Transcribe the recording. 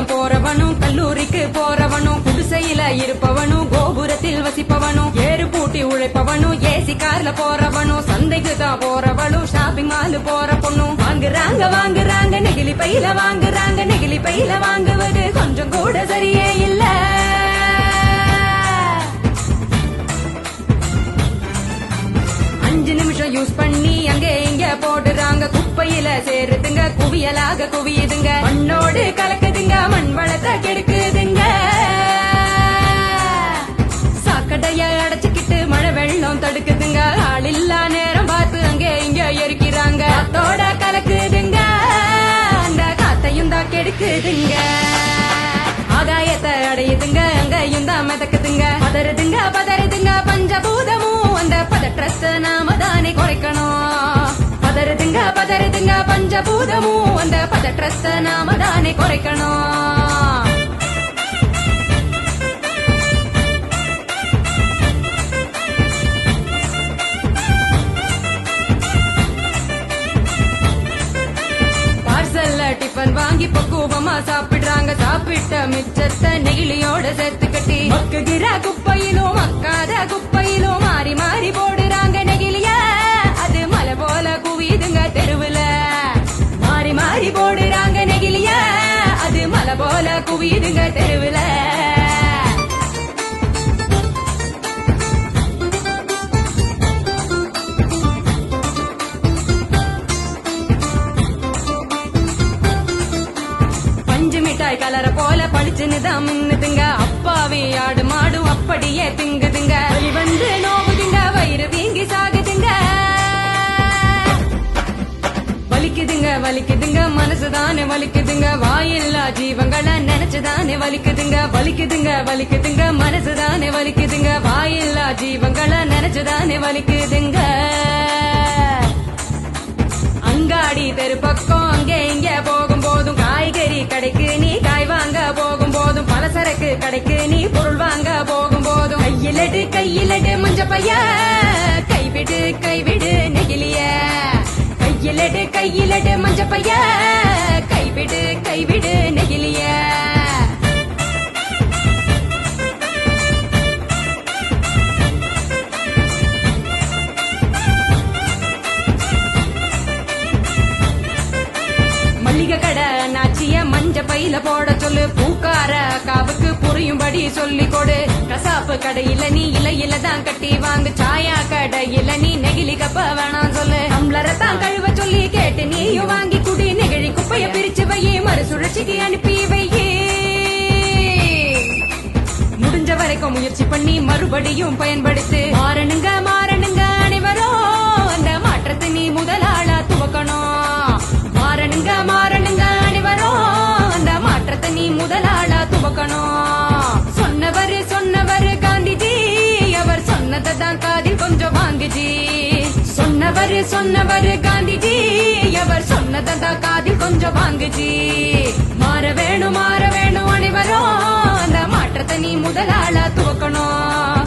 பள்ளிக்கூடம் போறவனும் கல்லூரிக்கு போறவனும் குடிசையில இருப்பவனும் கோபுரத்தில் வசிப்பவனும் ஏறு பூட்டி உழைப்பவனும் ஏசி கார்ல போறவனும் சந்தைக்கு தான் போறவனும் ஷாப்பிங் மால் போற பொண்ணும் வாங்குறாங்க நெகிழி பையில வாங்குறாங்க நெகிழி பையில வாங்குவது கொஞ்சம் கூட சரியே இல்ல. யூஸ் பண்ணி அங்கே இங்க போடுறாங்க குப்பையில சேருதுங்க குவியலாக குவியுதுங்க மண்ணோடு கலக்குதுங்க மண் வளத்தை கெடுக்குதுங்க. சாக்கடைய அடைச்சுக்கிட்டு மழை வெள்ளம் தடுக்குதுங்க ஆளில்லா நேரம் பார்த்து அங்கே இங்க எரிக்கிறாங்க காத்தோட கலக்குதுங்க அந்த காத்தையும் தான் கெடுக்குதுங்க. ஆகாயத்தை அடையுதுங்க அங்கேயும் தான் மிதக்குதுங்க பதறுதுங்க பஞ்சபூதமும் அந்த பதற்றத்தை நாம தானே குறைக்கணும். பதறுதுங்க பஞ்சபூதமும் அந்த பதற்றத்தை நாம தானே குறைக்கணும். டிஃபன் வாங்கி பக்குவமா சாப்பிடுறாங்க சாப்பிட்ட மிச்சத்தை நெகிழியோட சேர்த்து கட்டி மக்குகிற குப்பையிலும் மக்காத குப்பையிலும் மாறி மாறி போடுறாங்க நெகிழிய அது மலை போல குவியுதுங்க தெருவுல மாறி மாறி போடுறாங்க நெகிழிய அது மலை போல குவியுதுங்க தெருவுல. மிட்டாய் கலர போல பளிச்சுன்னுதான் மின்னுதுங்க அப்பாவே ஆடு மாடும் அப்படியே திங்குதுங்க வந்து நோவுதுங்க வயிறு வீங்கி சாகுதுங்க வலிக்குதுங்க மனசுதானே வலிக்குதுங்க வாயில்லா ஜீவங்களை நினைச்சுதானே வலிக்குதுங்க மனசுதானே வலிக்குதுங்க வாயில்லா ஜீவங்களை நினைச்சுதானே வலிக்குதுங்க. அங்காடி தெரு பக்கம் அங்கே இங்க போகும் போதும் காய்கறி கடைக்கு நீ காய் வாங்க போகும் போதும் பலசரக்கு கடைக்கு நீ பொருள் வாங்க போகும் போதும் கையிலடு மஞ்ச பைய கைவிடு நெகிழிய கையிலடு மஞ்ச பைய கைவிடு நெகிழிய. மல்லிகை கடை நாச்சிய மஞ்ச பையில போட சொல்லு பூக்கார காவுக்கு புரியும்படி சொல்லி கொடு கசாப்பு கடையில நீ இலையில தான் கட்டி வாங்கு சாயா கடையில நீ நெகிழி கப்ப வேணாம் சொல்லு டம்ளரை தான் கழுவ சொல்லி கேட்டு நீயும் வாங்கி குடி நெகிழி குப்பைய பிரிச்சு வையே மறுசுழற்சிக்கு அனுப்பி வையே முடிஞ்ச வரைக்கும் முயற்சி பண்ணி மறுபடியும் பயன்படுத்து மாறணுங்க அனைவரும் அந்த மாற்றத்தை நீ முதலாளா துவக்கணும். மாறணுங்க அனைவரும் அந்த மாற்றத்தை நீ முதலாளா துவக்கணும். சொன்னவர் காந்திஜி அவர் சொன்னதை தான் காதில் கொஞ்சம் வாங்குஜி சொன்னவர் காந்திஜி அவர் சொன்னதை தான் காதில் கொஞ்சம் வாங்குஜி. மாற வேணும் அனைவரும் அந்த மாற்றத்தை நீ முதலாளா துவக்கணும்.